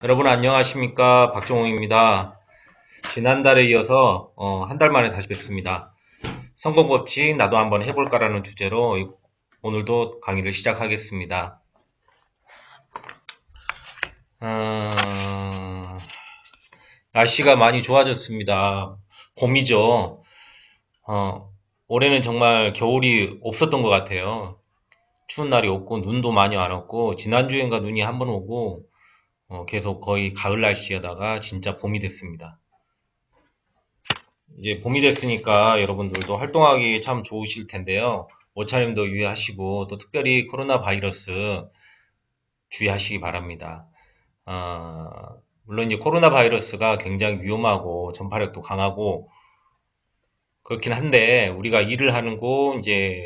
여러분 안녕하십니까? 박정홍입니다. 지난달에 이어서 한 달 만에 다시 뵙습니다. 성공법칙 나도 한번 해볼까라는 주제로 오늘도 강의를 시작하겠습니다. 어, 날씨가 많이 좋아졌습니다. 봄이죠. 올해는 정말 겨울이 없었던 것 같아요. 추운 날이 없고 눈도 많이 안 왔고 지난주엔가 눈이 한번 오고 계속 거의 가을 날씨에다가 진짜 봄이 됐습니다. 이제 봄이 됐으니까 여러분들도 활동하기 참 좋으실 텐데요. 옷차림도 유의하시고 또 특별히 코로나 바이러스 주의하시기 바랍니다. 아, 물론 이제 코로나 바이러스가 굉장히 위험하고 전파력도 강하고 그렇긴 한데 우리가 일을 하는 곳 이제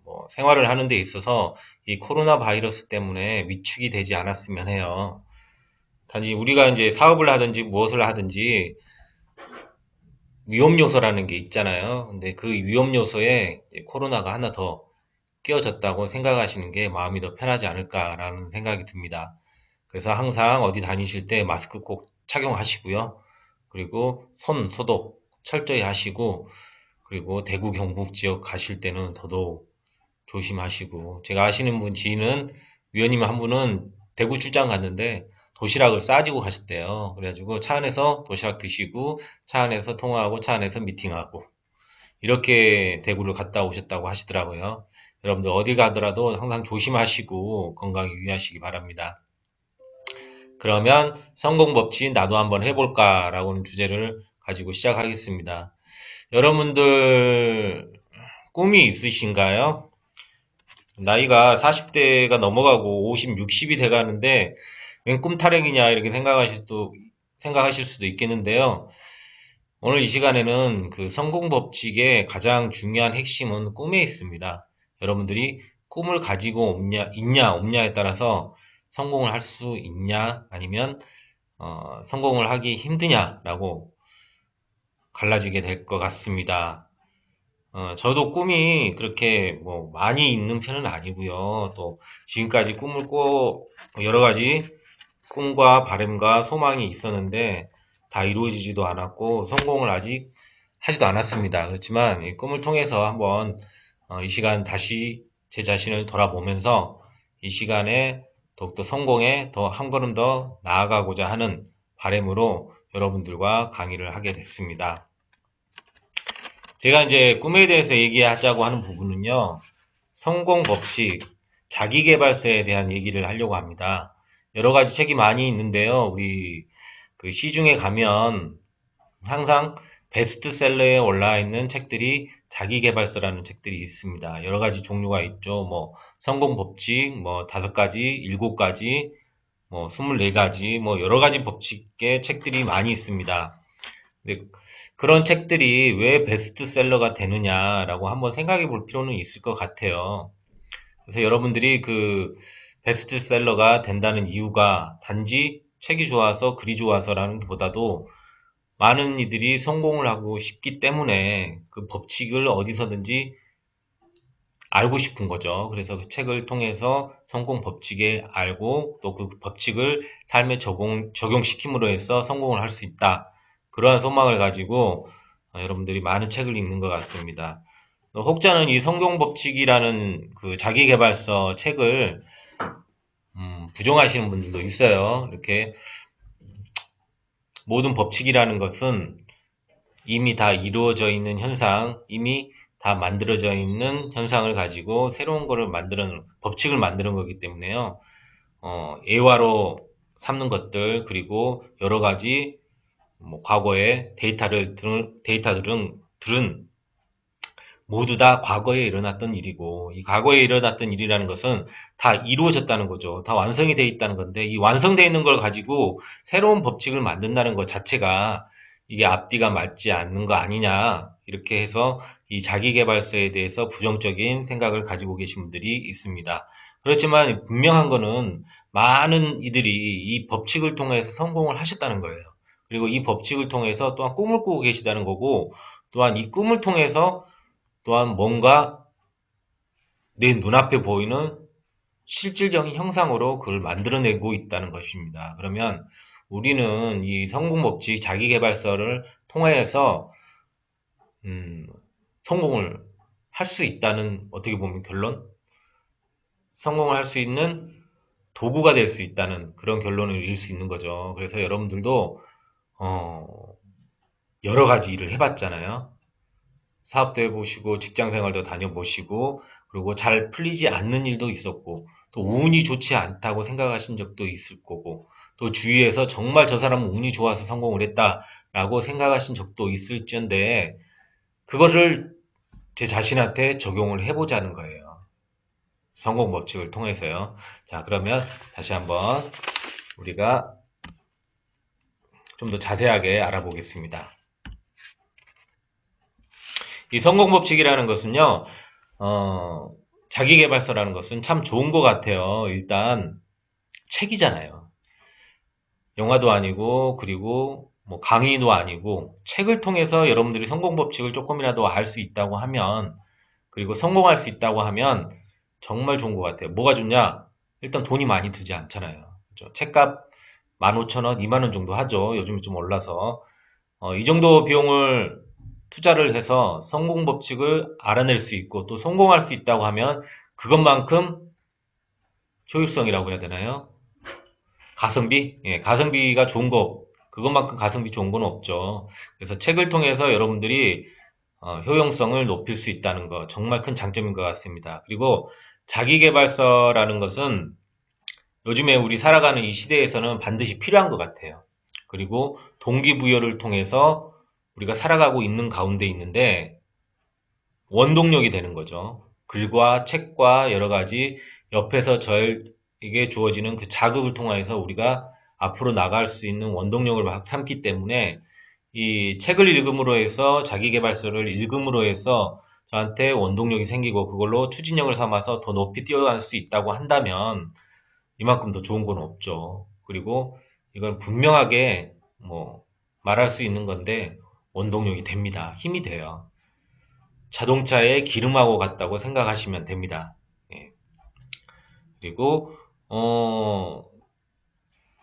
뭐 생활을 하는 데 있어서 이 코로나 바이러스 때문에 위축이 되지 않았으면 해요. 단지 우리가 이제 사업을 하든지 무엇을 하든지 위험 요소라는 게 있잖아요. 근데 그 위험 요소에 코로나가 하나 더 끼워졌다고 생각하시는 게 마음이 더 편하지 않을까라는 생각이 듭니다. 그래서 항상 어디 다니실 때 마스크 꼭 착용하시고요. 그리고 손 소독 철저히 하시고, 그리고 대구 경북 지역 가실 때는 더더욱 조심하시고, 제가 아시는 분 지인은 위원님 한 분은 대구 출장 갔는데 도시락을 싸지고 가셨대요. 그래가지고 차 안에서 도시락 드시고 차 안에서 통화하고 차 안에서 미팅하고 이렇게 대구를 갔다 오셨다고 하시더라고요. 여러분들 어디 가더라도 항상 조심하시고 건강 유의하시기 바랍니다. 그러면 성공 법칙 나도 한번 해볼까라고는 주제를 가지고 시작하겠습니다. 여러분들 꿈이 있으신가요? 나이가 40대가 넘어가고 50, 60이 돼가는데 웬 꿈타령이냐 이렇게 생각하실 수도 있겠는데요. 오늘 이 시간에는 그 성공 법칙의 가장 중요한 핵심은 꿈에 있습니다. 여러분들이 꿈을 가지고 있냐, 없냐에 따라서 성공을 할 수 있냐, 아니면 성공을 하기 힘드냐라고 갈라지게 될 것 같습니다. 저도 꿈이 그렇게 뭐 많이 있는 편은 아니고요. 또 지금까지 꿈을 꿔 여러 가지 꿈과 바람과 소망이 있었는데 다 이루어지지도 않았고 성공을 아직 하지도 않았습니다. 그렇지만 이 꿈을 통해서 한번 이 시간 다시 제 자신을 돌아보면서 이 시간에 더욱더 성공에 더 한 걸음 더 나아가고자 하는 바람으로 여러분들과 강의를 하게 됐습니다. 제가 이제 꿈에 대해서 얘기하자고 하는 부분은요, 성공 법칙, 자기계발서에 대한 얘기를 하려고 합니다. 여러 가지 책이 많이 있는데요. 우리 그 시중에 가면 항상 베스트셀러에 올라와 있는 책들이 자기계발서라는 책들이 있습니다. 여러 가지 종류가 있죠. 뭐 성공 법칙, 뭐 5가지, 7가지, 뭐 24가지, 뭐 여러 가지 법칙의 책들이 많이 있습니다. 근데 그런 책들이 왜 베스트셀러가 되느냐라고 한번 생각해 볼 필요는 있을 것 같아요. 그래서 여러분들이 그 베스트셀러가 된다는 이유가 단지 책이 좋아서 글이 좋아서라는 것보다도 많은 이들이 성공을 하고 싶기 때문에 그 법칙을 어디서든지 알고 싶은 거죠. 그래서 그 책을 통해서 성공 법칙에 알고 또 그 법칙을 삶에 적용시킴으로 해서 성공을 할 수 있다. 그러한 소망을 가지고 여러분들이 많은 책을 읽는 것 같습니다. 혹자는 이 성공 법칙이라는 그 자기계발서 책을 부정하시는 분들도 있어요. 이렇게 모든 법칙이라는 것은 이미 다 이루어져 있는 현상, 이미 다 만들어져 있는 현상을 가지고 새로운 거를 법칙을 만드는 거기 때문에요. 애화로 삼는 것들, 그리고 여러 가지, 뭐, 과거의 데이터들은 모두 다 과거에 일어났던 일이고, 이 과거에 일어났던 일이라는 것은 다 이루어졌다는 거죠. 다 완성이 돼 있다는 건데, 이 완성되어 있는 걸 가지고 새로운 법칙을 만든다는 것 자체가 이게 앞뒤가 맞지 않는 거 아니냐, 이렇게 해서 이 자기계발서에 대해서 부정적인 생각을 가지고 계신 분들이 있습니다. 그렇지만 분명한 거는 많은 이들이 이 법칙을 통해서 성공을 하셨다는 거예요. 그리고 이 법칙을 통해서 또한 꿈을 꾸고 계시다는 거고, 또한 이 꿈을 통해서 또한 뭔가 내 눈앞에 보이는 실질적인 형상으로 그걸 만들어내고 있다는 것입니다. 그러면 우리는 이 성공법칙 자기계발서를 통해서 성공을 할 수 있다는, 어떻게 보면 결론? 성공을 할 수 있는 도구가 될 수 있다는 그런 결론을 이룰 수 있는 거죠. 그래서 여러분들도 여러 가지 일을 해봤잖아요. 사업도 해보시고 직장 생활도 다녀보시고 그리고 잘 풀리지 않는 일도 있었고 또 운이 좋지 않다고 생각하신 적도 있을 거고 또 주위에서 정말 저 사람은 운이 좋아서 성공을 했다라고 생각하신 적도 있을지언데 그거를 제 자신한테 적용을 해보자는 거예요. 성공 법칙을 통해서요. 자, 그러면 다시 한번 우리가 좀 더 자세하게 알아보겠습니다. 이 성공 법칙이라는 것은요, 자기계발서라는 것은 참 좋은 것 같아요. 일단 책이잖아요. 영화도 아니고 그리고 뭐 강의도 아니고 책을 통해서 여러분들이 성공 법칙을 조금이라도 알 수 있다고 하면 그리고 성공할 수 있다고 하면 정말 좋은 것 같아요. 뭐가 좋냐? 일단 돈이 많이 들지 않잖아요. 그렇죠? 책값 15,000원, 2만 원 정도 하죠. 요즘에 좀 올라서. 이 정도 비용을 투자를 해서 성공 법칙을 알아낼 수 있고 또 성공할 수 있다고 하면 그것만큼 효율성이라고 해야 되나요? 가성비? 예, 가성비가 좋은 거, 그것만큼 가성비 좋은 건 없죠. 그래서 책을 통해서 여러분들이 효용성을 높일 수 있다는 거 정말 큰 장점인 것 같습니다. 그리고 자기계발서라는 것은 요즘에 우리 살아가는 이 시대에서는 반드시 필요한 것 같아요. 그리고 동기부여를 통해서 우리가 살아가고 있는 가운데 있는데 원동력이 되는 거죠. 글과 책과 여러 가지 옆에서 저에게 주어지는 그 자극을 통해서 우리가 앞으로 나갈 수 있는 원동력을 삼기 때문에 이 책을 읽음으로 해서 자기계발서를 읽음으로 해서 저한테 원동력이 생기고 그걸로 추진력을 삼아서 더 높이 뛰어갈 수 있다고 한다면 이만큼 더 좋은 건 없죠. 그리고 이건 분명하게 뭐 말할 수 있는 건데 원동력이 됩니다. 힘이 돼요. 자동차의 기름하고 같다고 생각하시면 됩니다. 예. 그리고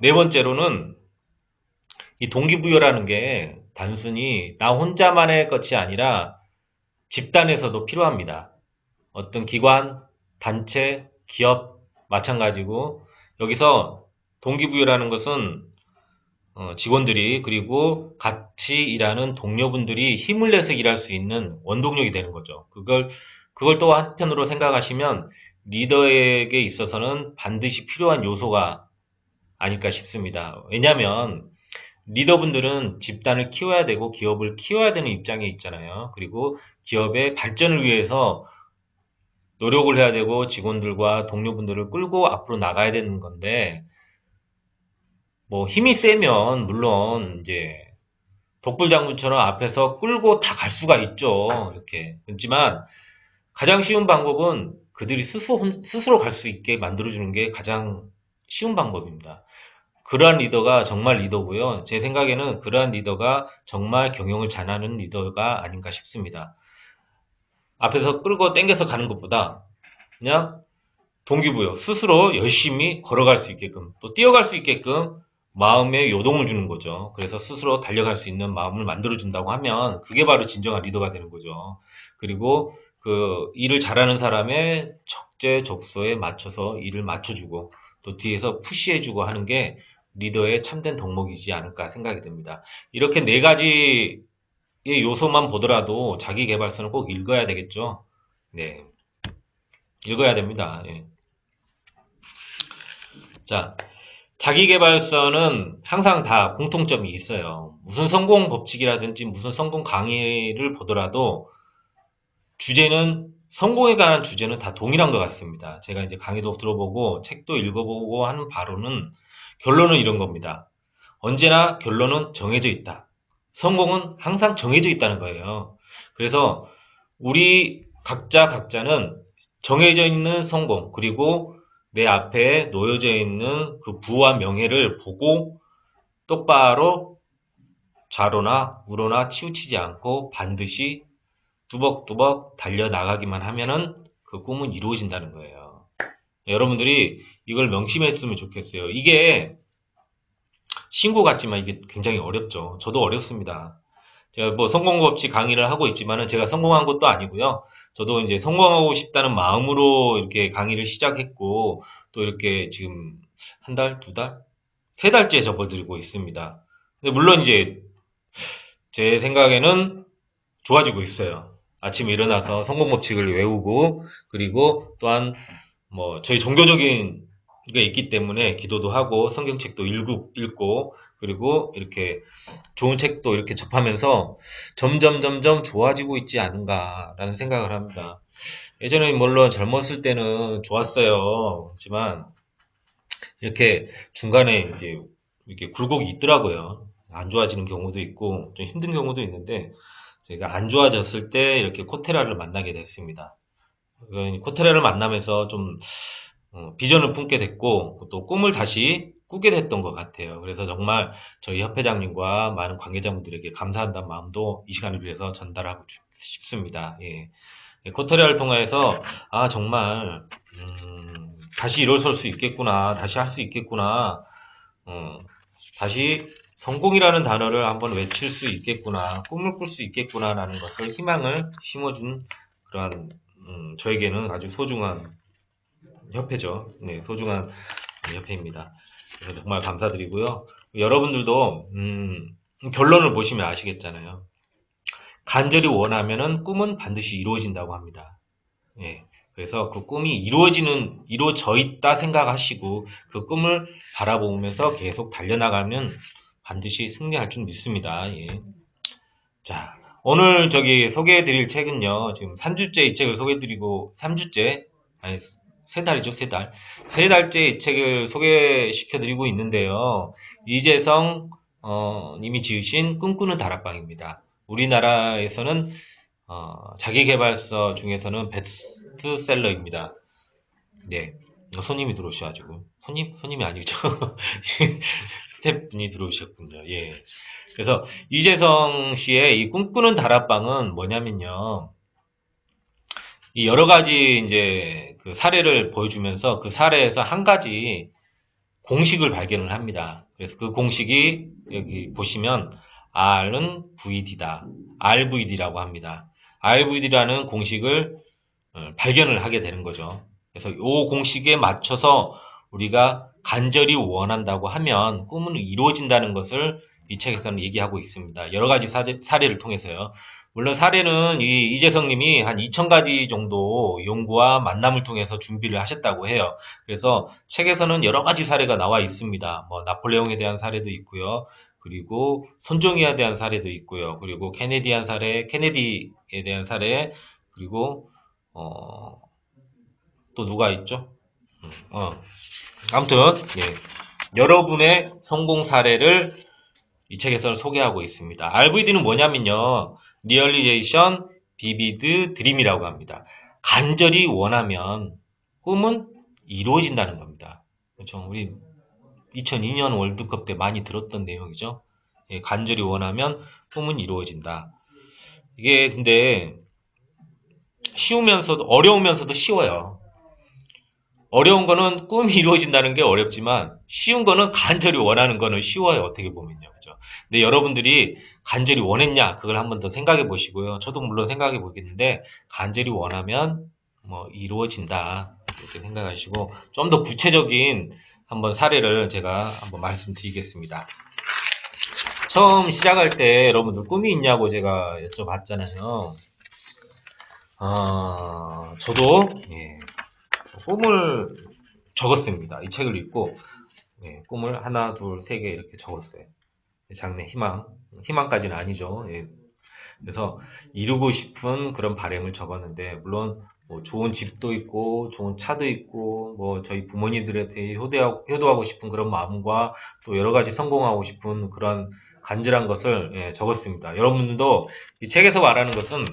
네 번째로는 이 동기부여라는 게 단순히 나 혼자만의 것이 아니라 집단에서도 필요합니다. 어떤 기관, 단체, 기업 마찬가지고 여기서 동기부여라는 것은 직원들이 그리고 같이 일하는 동료분들이 힘을 내서 일할 수 있는 원동력이 되는 거죠. 그걸 또 한편으로 생각하시면 리더에게 있어서는 반드시 필요한 요소가 아닐까 싶습니다. 왜냐하면 리더분들은 집단을 키워야 되고 기업을 키워야 되는 입장에 있잖아요. 그리고 기업의 발전을 위해서 노력을 해야 되고 직원들과 동료분들을 끌고 앞으로 나가야 되는 건데 뭐 힘이 세면 물론 이제 독불장군처럼 앞에서 끌고 다 갈 수가 있죠. 이렇게. 그렇지만 가장 쉬운 방법은 그들이 스스로 갈 수 있게 만들어주는 게 가장 쉬운 방법입니다. 그러한 리더가 정말 리더고요. 제 생각에는 그러한 리더가 정말 경영을 잘하는 리더가 아닌가 싶습니다. 앞에서 끌고 당겨서 가는 것보다 그냥 동기부여, 스스로 열심히 걸어갈 수 있게끔, 또 뛰어갈 수 있게끔 마음에 요동을 주는 거죠. 그래서 스스로 달려갈 수 있는 마음을 만들어준다고 하면 그게 바로 진정한 리더가 되는 거죠. 그리고 그 일을 잘하는 사람의 적재적소에 맞춰서 일을 맞춰주고 또 뒤에서 푸시해주고 하는 게 리더의 참된 덕목이지 않을까 생각이 듭니다. 이렇게 네 가지의 요소만 보더라도 자기계발서는 꼭 읽어야 되겠죠. 네. 읽어야 됩니다. 예. 자, 자기계발서는 항상 다 공통점이 있어요. 무슨 성공 법칙이라든지 무슨 성공 강의를 보더라도 주제는 성공에 관한 주제는 다 동일한 것 같습니다. 제가 이제 강의도 들어보고 책도 읽어보고 하는 바로는 결론은 이런 겁니다. 언제나 결론은 정해져 있다. 성공은 항상 정해져 있다는 거예요. 그래서 우리 각자는 정해져 있는 성공 그리고 내 앞에 놓여져 있는 그 부와 명예를 보고 똑바로 좌로나 우로나 치우치지 않고 반드시 뚜벅뚜벅 달려나가기만 하면은 그 꿈은 이루어진다는 거예요. 여러분들이 이걸 명심했으면 좋겠어요. 이게 신고 같지만 이게 굉장히 어렵죠. 저도 어렵습니다. 제가 뭐 성공법칙 강의를 하고 있지만은 제가 성공한 것도 아니고요. 저도 이제 성공하고 싶다는 마음으로 이렇게 강의를 시작했고 또 이렇게 지금 한 달, 두 달, 세 달째 접어들고 있습니다. 근데 물론 이제 제 생각에는 좋아지고 있어요. 아침에 일어나서 성공법칙을 외우고 그리고 또한 뭐 저희 종교적인 게 있기 때문에 기도도 하고 성경책도 읽고 그리고 이렇게 좋은 책도 이렇게 접하면서 점점 좋아지고 있지 않은가라는 생각을 합니다. 예전에 물론 젊었을 때는 좋았어요. 하지만 이렇게 중간에 이제 이렇게 굴곡이 있더라고요. 안 좋아지는 경우도 있고 좀 힘든 경우도 있는데 제가 안 좋아졌을 때 이렇게 코테라를 만나게 됐습니다. 코테라를 만나면서 좀 비전을 품게 됐고 또 꿈을 다시 꾸게 됐던 것 같아요. 그래서 정말 저희 협회장님과 많은 관계자분들에게 감사한다는 마음도 이 시간을 위해서 전달하고 싶습니다. 예. 코테라를 통해서 아 정말 다시 일어설 수 있겠구나, 다시 할 수 있겠구나, 다시 성공이라는 단어를 한번 외칠 수 있겠구나, 꿈을 꿀 수 있겠구나라는 것을 희망을 심어준 그러한 저에게는 아주 소중한 협회죠. 네, 소중한 협회입니다. 그래서 정말 감사드리고요. 여러분들도 결론을 보시면 아시겠잖아요. 간절히 원하면은 꿈은 반드시 이루어진다고 합니다. 예. 그래서 그 꿈이 이루어져 있다 생각하시고 그 꿈을 바라보면서 계속 달려나가면 반드시 승리할 줄 믿습니다. 예. 자, 오늘 저기 소개해드릴 책은요, 지금 3주째 이 책을 소개해드리고, 3주째, 아니, 3달이죠, 3달. 3달째 이 책을 소개시켜드리고 있는데요. 이재성, 님이 지으신 꿈꾸는 다락방입니다. 우리나라에서는, 자기계발서 중에서는 베스트셀러입니다. 네. 손님이 들어오셔가지고. 손님이 아니죠. 스태프분이 들어오셨군요. 예. 그래서 이재성 씨의 이 꿈꾸는 다락방은 뭐냐면요. 이 여러 가지 이제 그 사례를 보여주면서 그 사례에서 한 가지 공식을 발견을 합니다. 그래서 그 공식이 여기 보시면 R은 VD다. RVD라고 합니다. RVD라는 공식을 발견을 하게 되는 거죠. 그래서 이 공식에 맞춰서 우리가 간절히 원한다고 하면 꿈은 이루어진다는 것을 이 책에서는 얘기하고 있습니다. 여러 가지 사례를 통해서요. 물론 사례는 이 이재성 님이 한 2000가지 정도 연구와 만남을 통해서 준비를 하셨다고 해요. 그래서 책에서는 여러 가지 사례가 나와 있습니다. 뭐 나폴레옹에 대한 사례도 있고요. 그리고 손정희에 대한 사례도 있고요. 그리고 케네디에 대한 사례, 그리고 또 누가 있죠? 아무튼 여러분의 성공 사례를 이 책에서 소개하고 있습니다. RVD는 뭐냐면요. 리얼리제이션 비비드 드림이라고 합니다. 간절히 원하면 꿈은 이루어진다는 겁니다. 그렇죠? 우리 2002년 월드컵 때 많이 들었던 내용이죠. 예, 간절히 원하면 꿈은 이루어진다. 이게 근데 쉬우면서도 어려우면서도 쉬워요. 어려운 거는 꿈이 이루어진다는 게 어렵지만 쉬운 거는 간절히 원하는 거는 쉬워요. 어떻게 보면요. 그죠? 근데 여러분들이 간절히 원했냐? 그걸 한번 더 생각해 보시고요. 저도 물론 생각해 보겠는데 간절히 원하면 뭐 이루어진다. 이렇게 생각하시고 좀 더 구체적인 한번 사례를 제가 한번 말씀드리겠습니다. 처음 시작할 때 여러분들 꿈이 있냐고 제가 여쭤봤잖아요. 저도 꿈을 적었습니다. 이 책을 읽고 꿈을 하나, 둘, 세 개 이렇게 적었어요. 장래 희망까지는 아니죠. 그래서 이루고 싶은 그런 바람을 적었는데 물론 뭐 좋은 집도 있고 좋은 차도 있고 뭐 저희 부모님들한테 효도하고 싶은 그런 마음과 또 여러 가지 성공하고 싶은 그런 간절한 것을 적었습니다. 여러분들도 이 책에서 말하는 것은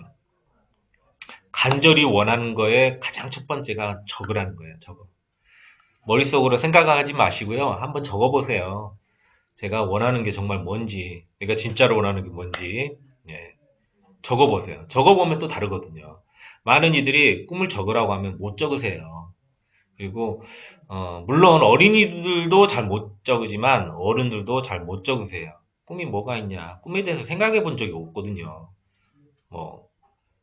간절히 원하는 거에 가장 첫 번째가 적으라는 거예요. 적어. 머릿속으로 생각하지 마시고요. 한번 적어보세요. 제가 원하는 게 정말 뭔지, 내가 진짜로 원하는 게 뭔지 적어보세요. 적어보면 또 다르거든요. 많은 이들이 꿈을 적으라고 하면 못 적으세요. 그리고 물론 어린이들도 잘 못 적으지만 어른들도 잘 못 적으세요. 꿈이 뭐가 있냐? 꿈에 대해서 생각해 본 적이 없거든요. 뭐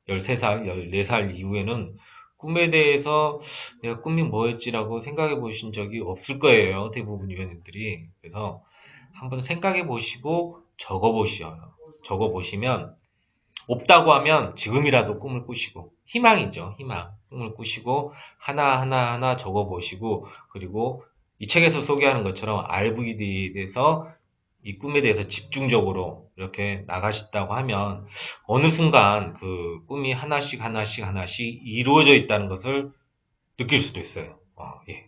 13살, 14살 이후에는 꿈에 대해서 내가 꿈이 뭐였지라고 생각해 보신 적이 없을 거예요. 대부분 유엔들이. 그래서 한번 생각해 보시고 적어 보시어요. 적어 보시면 없다고 하면 지금이라도 꿈을 꾸시고 희망이죠. 희망. 꿈을 꾸시고 하나하나 적어 보시고 그리고 이 책에서 소개하는 것처럼 RVD에 대해서 이 꿈에 대해서 집중적으로 이렇게 나가셨다고 하면 어느 순간 그 꿈이 하나씩 이루어져 있다는 것을 느낄 수도 있어요. 예.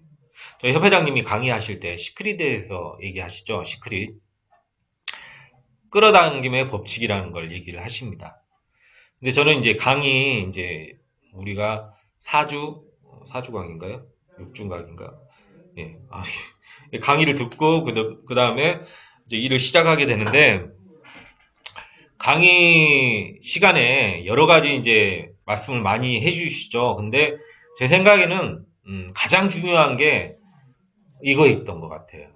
저희 협회장님이 강의하실 때 시크릿에 대해서 얘기하시죠. 시크릿. 끌어당김의 법칙이라는 걸 얘기를 하십니다. 근데 저는 이제 강의 이제 우리가 4주 강의인가요? 6주 강의인가? 예. 강의를 듣고 그 다음에 이제 일을 시작하게 되는데 강의 시간에 여러 가지 이제 말씀을 많이 해주시죠. 근데 제 생각에는 가장 중요한 게 이거였던 것 같아요.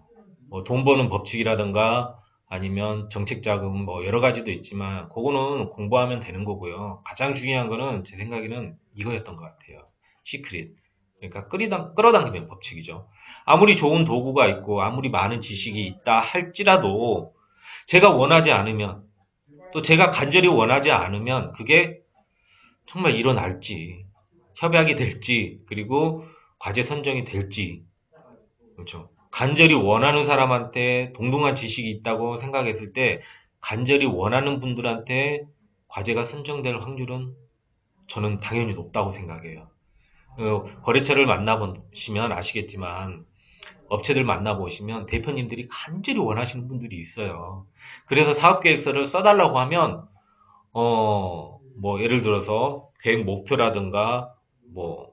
뭐 돈 버는 법칙이라든가 아니면 정책자금 뭐 여러 가지도 있지만 그거는 공부하면 되는 거고요. 가장 중요한 거는 제 생각에는 이거였던 것 같아요. 시크릿. 그러니까 끌어당기는 법칙이죠. 아무리 좋은 도구가 있고 아무리 많은 지식이 있다 할지라도 제가 원하지 않으면 또 제가 간절히 원하지 않으면 그게 정말 일어날지 협약이 될지 그리고 과제 선정이 될지 그렇죠. 간절히 원하는 사람한테 동등한 지식이 있다고 생각했을 때 간절히 원하는 분들한테 과제가 선정될 확률은 저는 당연히 높다고 생각해요. 거래처를 만나보시면 아시겠지만 업체들 만나보시면 대표님들이 간절히 원하시는 분들이 있어요. 그래서 사업계획서를 써달라고 하면 뭐 예를 들어서 계획 목표라든가 뭐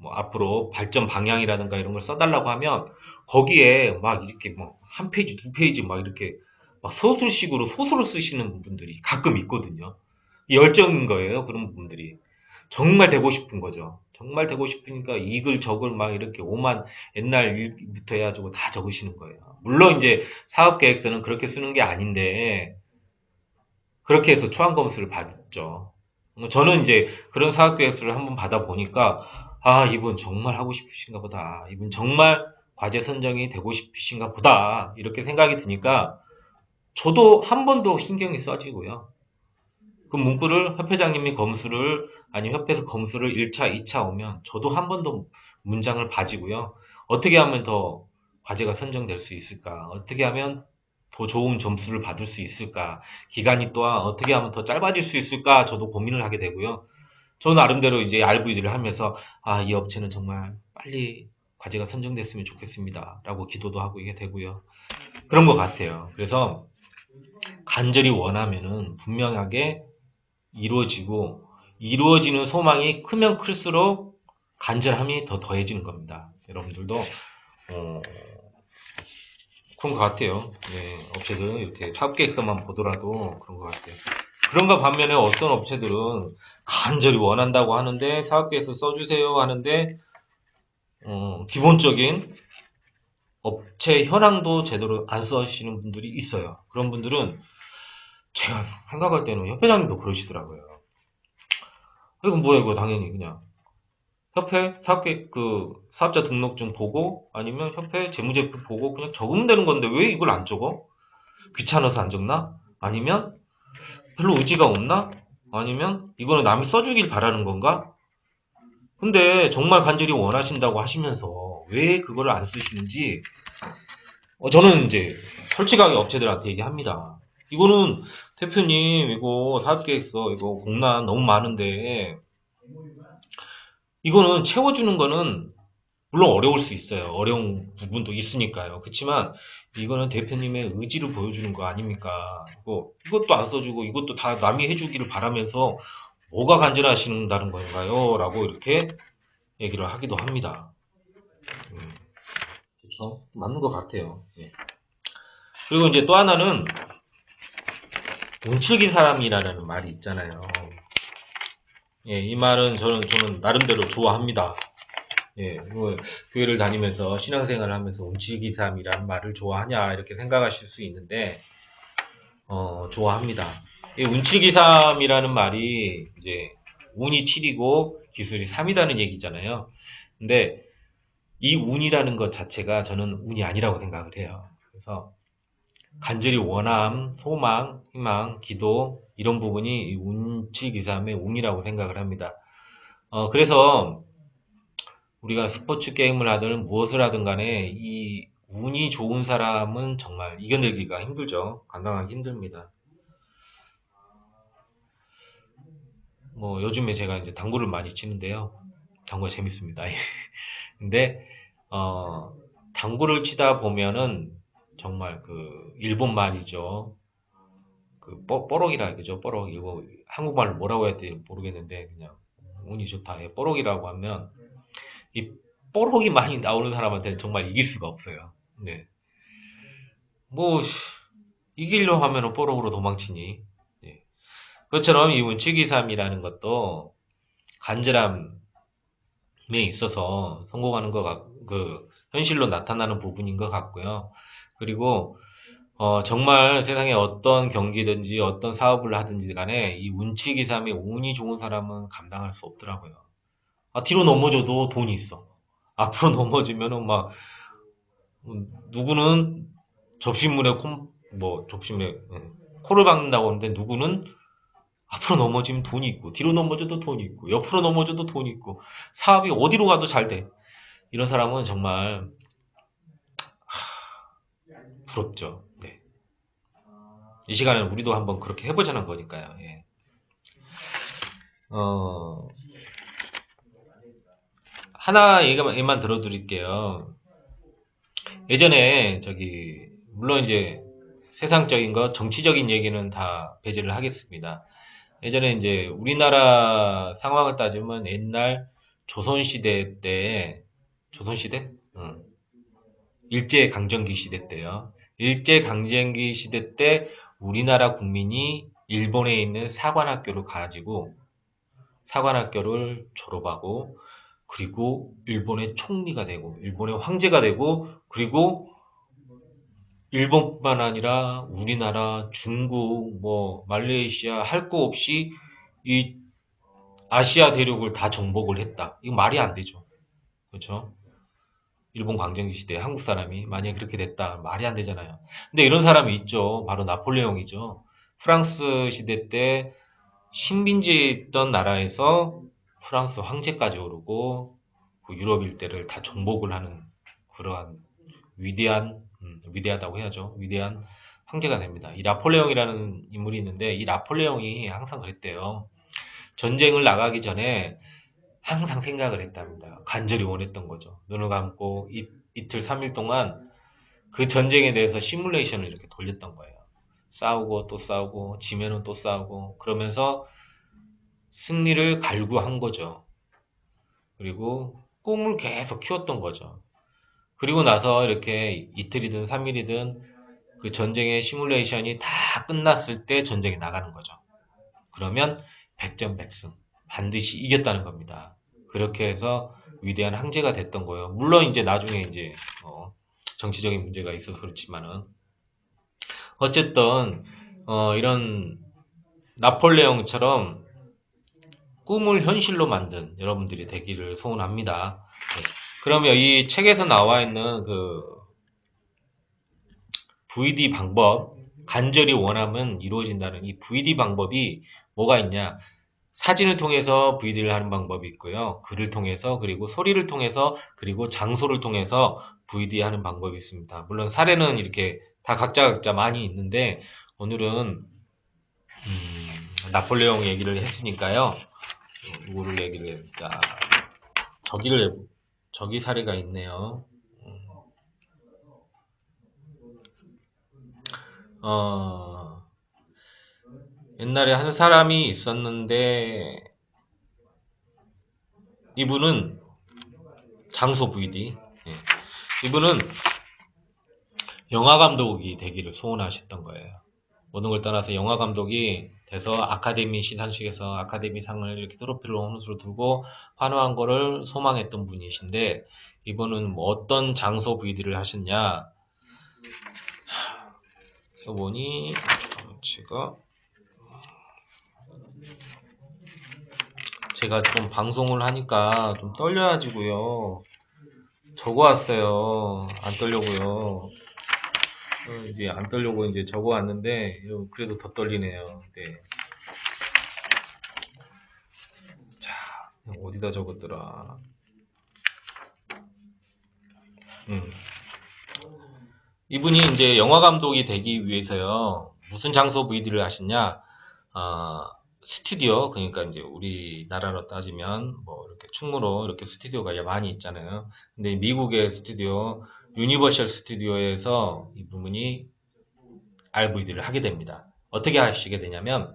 앞으로 발전 방향이라든가 이런 걸 써달라고 하면 거기에 막 이렇게 뭐 한 페이지, 두 페이지 막 이렇게 막 서술식으로 소설을 쓰시는 분들이 가끔 있거든요. 열정인 거예요, 그런 분들이. 정말 되고 싶은 거죠. 정말 되고 싶으니까 이글 저글 막 이렇게 오만 옛날 일부터 해가지고 다 적으시는 거예요. 물론 이제 사업 계획서는 그렇게 쓰는 게 아닌데 그렇게 해서 초안 검수를 받죠. 저는 이제 그런 사업 계획서를 한번 받아보니까 이분 정말 하고 싶으신가 보다. 이분 정말 과제 선정이 되고 싶으신가 보다. 이렇게 생각이 드니까 저도 한 번 더 신경이 써지고요. 그 문구를 협회장님이 검수를 아니면 협회에서 검수를 1차, 2차 오면 저도 한 번 더 문장을 봐지고요. 어떻게 하면 더 과제가 선정될 수 있을까? 어떻게 하면 더 좋은 점수를 받을 수 있을까? 기간이 또한 어떻게 하면 더 짧아질 수 있을까? 저도 고민을 하게 되고요. 저는 나름대로 이제 RVD를 하면서 이 업체는 정말 빨리 과제가 선정됐으면 좋겠습니다. 라고 기도도 하고 이게 되고요. 그런 것 같아요. 그래서 간절히 원하면은 분명하게 이루어지고 이루어지는 소망이 크면 클수록 간절함이 더 더해지는 겁니다. 여러분들도 그런 것 같아요. 네, 업체들은 이렇게 사업계획서만 보더라도 그런 것 같아요. 그런가 반면에 어떤 업체들은 간절히 원한다고 하는데 사업계획서 써주세요 하는데 기본적인 업체 현황도 제대로 안 써시는 분들이 있어요. 그런 분들은 제가 생각할 때는 협회장님도 그러시더라고요. 이건 뭐야 이거 당연히 그냥 협회 사업자 등록증 보고 아니면 협회 재무제표 보고 그냥 적으면 되는 건데 왜 이걸 안 적어? 귀찮아서 안 적나? 아니면 별로 의지가 없나? 아니면 이거는 남이 써주길 바라는 건가? 근데 정말 간절히 원하신다고 하시면서 왜 그거를 안 쓰시는지 저는 이제 솔직하게 업체들한테 얘기합니다. 이거는 대표님 이거 사업계획서 이거 공란 너무 많은데 이거는 채워주는 거는 물론 어려울 수 있어요. 어려운 부분도 있으니까요. 그렇지만 이거는 대표님의 의지를 보여주는 거 아닙니까? 이것도 안 써주고 이것도 다 남이 해주기를 바라면서 뭐가 간절하신다는 건가요? 라고 이렇게 얘기를 하기도 합니다. 그렇죠? 맞는 것 같아요. 예. 그리고 이제 또 하나는 운칠기 사람이라는 말이 있잖아요. 예, 이 말은 저는 나름대로 좋아합니다. 예, 뭐, 교회를 다니면서 신앙생활을 하면서 운치기삼이라는 말을 좋아하냐, 이렇게 생각하실 수 있는데, 좋아합니다. 이 운치기삼이라는 말이 이제 운이 7이고 기술이 3이라는 얘기잖아요. 근데 이 운이라는 것 자체가 저는 운이 아니라고 생각을 해요. 그래서 간절히 원함, 소망, 희망, 기도 이런 부분이 이 운치기삼의 운이라고 생각을 합니다. 그래서 우리가 스포츠 게임을 하든 무엇을 하든 간에 이 운이 좋은 사람은 정말 이겨내기가 힘들죠. 감당하기 힘듭니다. 뭐 요즘에 제가 이제 당구를 많이 치는데요. 당구가 재밌습니다. 근데 어, 당구를 치다 보면은 정말 그 일본 말이죠. 그 뽀록이라 그죠? 뽀록 이거 한국말로 뭐라고 해야 될지 모르겠는데 그냥 운이 좋다. 예, 뽀록이라고 하면 이 뽀록이 많이 나오는 사람한테는 정말 이길 수가 없어요. 네. 뭐 이기려 하면은 뽀록으로 도망치니. 예. 그것처럼 이 운치기삼이라는 것도 간절함에 있어서 성공하는 그 현실로 나타나는 부분인 것 같고요. 그리고 정말 세상에 어떤 경기든지 어떤 사업을 하든지 간에 이 운치기삼의 운이 좋은 사람은 감당할 수 없더라고요. 뒤로 넘어져도 돈이 있어. 앞으로 넘어지면은 막 누구는 접시물에 접시물에 코를 박는다고 하는데 누구는 앞으로 넘어지면 돈이 있고 뒤로 넘어져도 돈이 있고 옆으로 넘어져도 돈이 있고 사업이 어디로 가도 잘 돼. 이런 사람은 정말 부럽죠. 네. 이 시간에 우리도 한번 그렇게 해보자는 거니까요. 예. 어, 하나 얘기만 들어드릴게요. 예전에 물론 이제 세상적인 것, 정치적인 얘기는 다 배제를 하겠습니다. 예전에 이제 우리나라 상황을 따지면 옛날 조선시대 때, 조선시대? 응. 일제강점기 시대 때요. 일제강점기 시대 때 우리나라 국민이 일본에 있는 사관학교를 가지고 사관학교를 졸업하고 그리고 일본의 총리가 되고 일본의 황제가 되고 그리고 일본뿐만 아니라 우리나라, 중국, 뭐 말레이시아 할 거 없이 이 아시아 대륙을 다 정복을 했다. 이거 말이 안 되죠. 그렇죠? 일본 광정기 시대에 한국 사람이 만약에 그렇게 됐다. 말이 안 되잖아요. 근데 이런 사람이 있죠. 바로 나폴레옹이죠. 프랑스 시대 때 식민지에 있던 나라에서 프랑스 황제까지 오르고 그 유럽 일대를 다 정복을 하는 그러한 위대하다고 해야죠. 위대한 황제가 됩니다. 이 나폴레옹이라는 인물이 있는데 이 나폴레옹이 항상 그랬대요. 전쟁을 나가기 전에 항상 생각을 했답니다. 간절히 원했던 거죠. 눈을 감고 이틀, 3일 동안 그 전쟁에 대해서 시뮬레이션을 이렇게 돌렸던 거예요. 싸우고 또 싸우고 지면은 또 싸우고 그러면서 승리를 갈구한 거죠. 그리고 꿈을 계속 키웠던 거죠. 그리고 나서 이렇게 이틀이든 3일이든 그 전쟁의 시뮬레이션이 다 끝났을 때 전쟁에 나가는 거죠. 그러면 백전백승. 반드시 이겼다는 겁니다. 그렇게 해서 위대한 황제가 됐던 거예요. 물론 이제 나중에 이제 정치적인 문제가 있어서 그렇지만은 어쨌든 이런 나폴레옹처럼 꿈을 현실로 만든 여러분들이 되기를 소원합니다. 네. 그러면 이 책에서 나와 있는 그 VD 방법, 간절히 원하면 이루어진다는 이 VD 방법이 뭐가 있냐? 사진을 통해서 VD를 하는 방법이 있고요. 글을 통해서, 그리고 소리를 통해서, 그리고 장소를 통해서 VD 하는 방법이 있습니다. 물론 사례는 이렇게 다 각자 많이 있는데, 오늘은, 나폴레옹 얘기를 했으니까요. 누구를 얘기를 해볼까? 저기 사례가 있네요. 옛날에 한 사람이 있었는데, 이분은 장소 VD. 예. 이분은 영화 감독이 되기를 소원하셨던 거예요. 모든 걸 떠나서 영화 감독이 돼서 아카데미 시상식에서 아카데미 상을 이렇게 트로피를 혼수로 두고 환호한 거를 소망했던 분이신데, 이분은 뭐 어떤 장소 VD를 하셨냐? 이거 보니 제가 좀 방송을 하니까 좀 떨려가지고요. 적어왔어요. 안 떨려고요. 이제 안 떨려고 이제 적어왔는데 그래도 더 떨리네요. 네. 자, 어디다 적었더라? 이분이 이제 영화 감독이 되기 위해서요. 무슨 장소 VD를 하셨냐? 스튜디오, 그러니까 이제 우리나라로 따지면 뭐 이렇게 충무로 이렇게 스튜디오가 많이 있잖아요. 근데 미국의 스튜디오, 유니버셜 스튜디오에서 이 부분이 RVD를 하게 됩니다. 어떻게 하시게 되냐면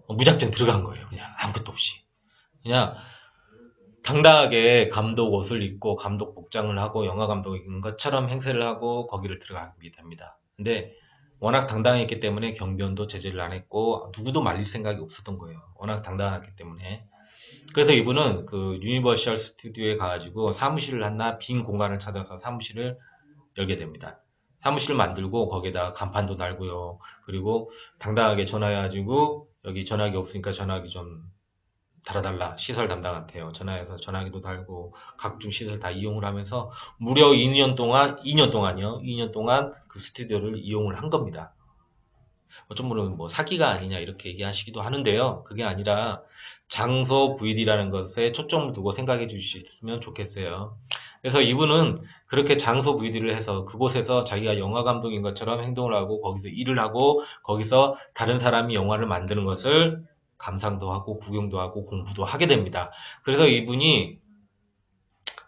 무작정 들어간 거예요. 그냥 아무것도 없이. 그냥 당당하게 감독 옷을 입고 감독 복장을 하고 영화 감독인 것처럼 행세를 하고 거기를 들어가게 됩니다. 근데 워낙 당당했기 때문에 경비원도 제재를 안 했고 누구도 말릴 생각이 없었던 거예요. 워낙 당당했기 때문에. 그래서 이분은 그 유니버셜 스튜디오에 가가지고 사무실을 하나 빈 공간을 찾아서 사무실을 열게 됩니다. 사무실을 만들고 거기에다가 간판도 달고요. 그리고 당당하게 전화해가지고 여기 전화기 없으니까 전화기 좀 달아달라. 시설 담당한테요. 전화해서 전화기도 달고 각종 시설 다 이용을 하면서 무려 2년 동안요. 2년 동안 그 스튜디오를 이용을 한 겁니다. 어떤 분은 뭐 사기가 아니냐 이렇게 얘기하시기도 하는데요. 그게 아니라 장소 VD라는 것에 초점을 두고 생각해 주셨으면 좋겠어요. 그래서 이분은 그렇게 장소 VD를 해서 그곳에서 자기가 영화 감독인 것처럼 행동을 하고 거기서 일을 하고 거기서 다른 사람이 영화를 만드는 것을 감상도 하고 구경도 하고 공부도 하게 됩니다. 그래서 이분이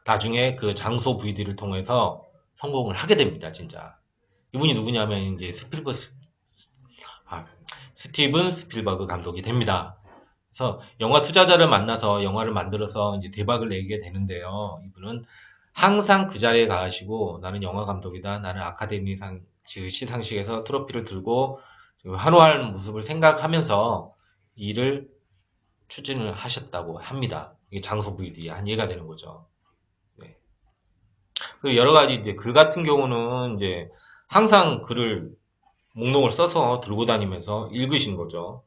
나중에 그 장소 VD를 통해서 성공을 하게 됩니다. 진짜. 이분이 누구냐면 이제 스티븐 스필버그 감독이 됩니다. 그래서 영화 투자자를 만나서 영화를 만들어서 이제 대박을 내게 되는데요. 이분은 항상 그 자리에 가시고 나는 영화 감독이다. 나는 아카데미상 시상식에서 트로피를 들고 환호하는 모습을 생각하면서 일을 추진을 하셨다고 합니다. 이게 장소 VD의 한 예가 되는 거죠. 네. 그리고 여러 가지 이제 글 같은 경우는 이제 항상 글을 목록을 써서 들고 다니면서 읽으신 거죠.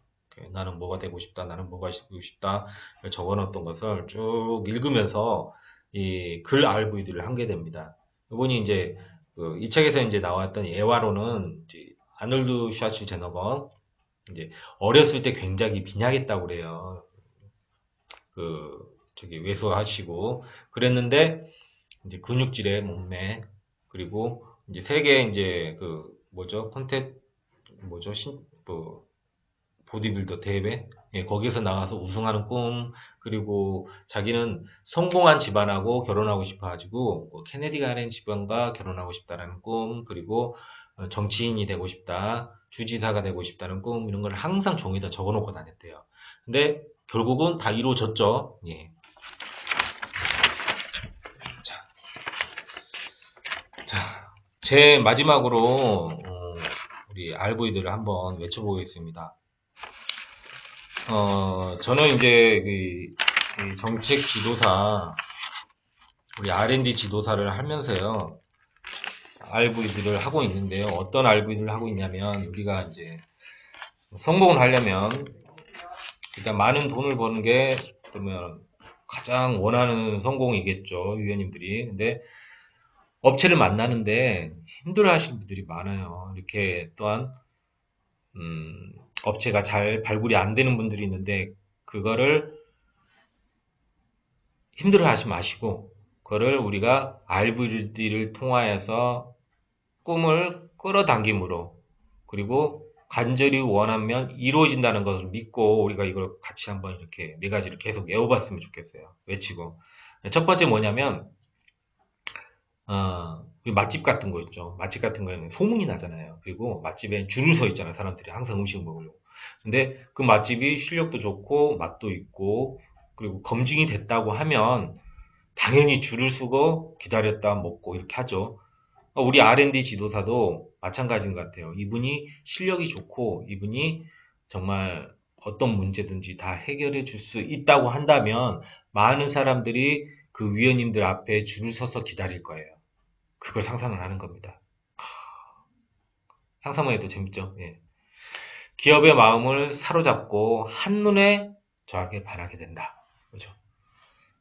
나는 뭐가 되고 싶다, 나는 뭐가 되고 싶다 적어놨던 것을 쭉 읽으면서 이 글 RVD를 하게 됩니다. 이분이 이제 이 책에서 이제 나왔던 예화로는 이제 아놀드 슈왈츠제네거 이제 어렸을 때 굉장히 빈약했다고 그래요. 외소하시고 그랬는데 이제 근육질의 몸매 그리고 이제 세계 이제 보디빌더 대회 거기서 나가서 우승하는 꿈 그리고 자기는 성공한 집안하고 결혼하고 싶어 가지고 케네디 가렌 집안과 결혼하고 싶다라는 꿈 그리고 정치인이 되고 싶다 주지사가 되고 싶다는 꿈 이런 걸 항상 종이에다 적어놓고 다녔대요. 근데 결국은 다 이루어졌죠. 예. 자, 제 마지막으로 우리 RV들을 한번 외쳐보겠습니다. 저는 이제 그 정책 지도사, 우리 R&D 지도사를 하면서요, RV들을 하고 있는데요. 어떤 RV들을 하고 있냐면, 우리가 이제 성공을 하려면, 일단 많은 돈을 버는 게, 그러면 가장 원하는 성공이겠죠, 위원님들이. 근데 업체를 만나는데 힘들어 하시는 분들이 많아요. 이렇게 또한, 업체가 잘 발굴이 안 되는 분들이 있는데, 그거를 힘들어 하지 마시고, 그거를 우리가 RVD를 통하여서 꿈을 끌어당김으로, 그리고 간절히 원하면 이루어진다는 것을 믿고, 우리가 이걸 같이 한번 이렇게 네 가지를 계속 외워봤으면 좋겠어요. 외치고. 첫 번째 뭐냐면, 맛집 같은 거 있죠. 맛집 같은 거에는 소문이 나잖아요. 그리고 맛집에 줄을 서 있잖아요. 사람들이 항상 음식 먹으려고. 근데 그 맛집이 실력도 좋고 맛도 있고 그리고 검증이 됐다고 하면 당연히 줄을 서고 기다렸다 먹고 이렇게 하죠. 우리 R&D 지도사도 마찬가지인 것 같아요. 이분이 실력이 좋고 이분이 정말 어떤 문제든지 다 해결해 줄 수 있다고 한다면 많은 사람들이 그 위원님들 앞에 줄을 서서 기다릴 거예요. 그걸 상상을 하는 겁니다. 상상만 해도 재밌죠? 예. 기업의 마음을 사로잡고 한눈에 저에게 반하게 된다. 그렇죠?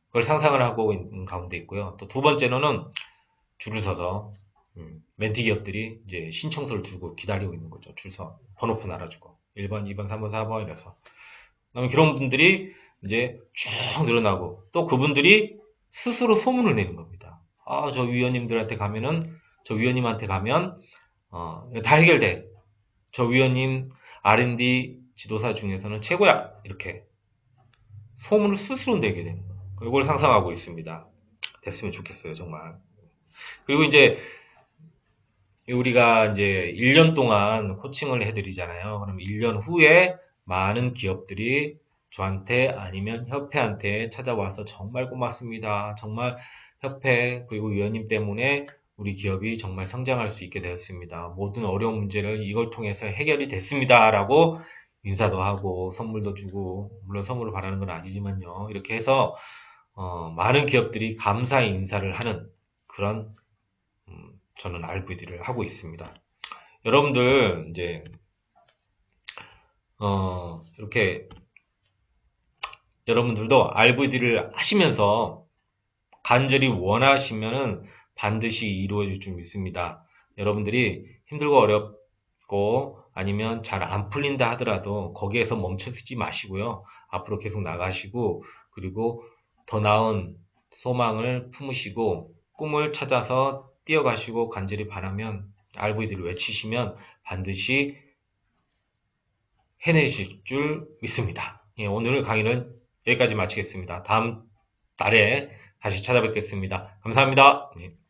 그걸 상상을 하고 있는 가운데 있고요. 또 두 번째로는 줄을 서서 멘티 기업들이 이제 신청서를 두고 기다리고 있는 거죠. 줄 서. 번호표 알아주고 1번, 2번, 3번, 4번 이래서. 그다음에 그런 분들이 이제 쭉 늘어나고 또 그분들이 스스로 소문을 내는 겁니다. 아, 저 위원님들한테 가면은 저 위원님한테 가면 다 해결돼. 저 위원님 R&D 지도사 중에서는 최고야. 이렇게 소문을 스스로 내게 되는 거예요. 이걸 상상하고 있습니다. 됐으면 좋겠어요, 정말. 그리고 이제 우리가 이제 1년 동안 코칭을 해드리잖아요. 그럼 1년 후에 많은 기업들이 저한테 아니면 협회한테 찾아와서 정말 고맙습니다. 정말 협회 그리고 위원님 때문에 우리 기업이 정말 성장할 수 있게 되었습니다. 모든 어려운 문제를 이걸 통해서 해결이 됐습니다. 라고 인사도 하고 선물도 주고 물론 선물을 바라는 건 아니지만요. 이렇게 해서 많은 기업들이 감사의 인사를 하는 그런 저는 RVD를 하고 있습니다. 여러분들 이제 이렇게 여러분들도 RVD를 하시면서 간절히 원하시면은 반드시 이루어질 줄 믿습니다. 여러분들이 힘들고 어렵고 아니면 잘 안 풀린다 하더라도 거기에서 멈춰서지 마시고요. 앞으로 계속 나가시고 그리고 더 나은 소망을 품으시고 꿈을 찾아서 뛰어가시고 간절히 바라면 RVD를 외치시면 반드시 해내실 줄 믿습니다. 예, 오늘 강의는 여기까지 마치겠습니다. 다음 달에 다시 찾아뵙겠습니다. 감사합니다. 예.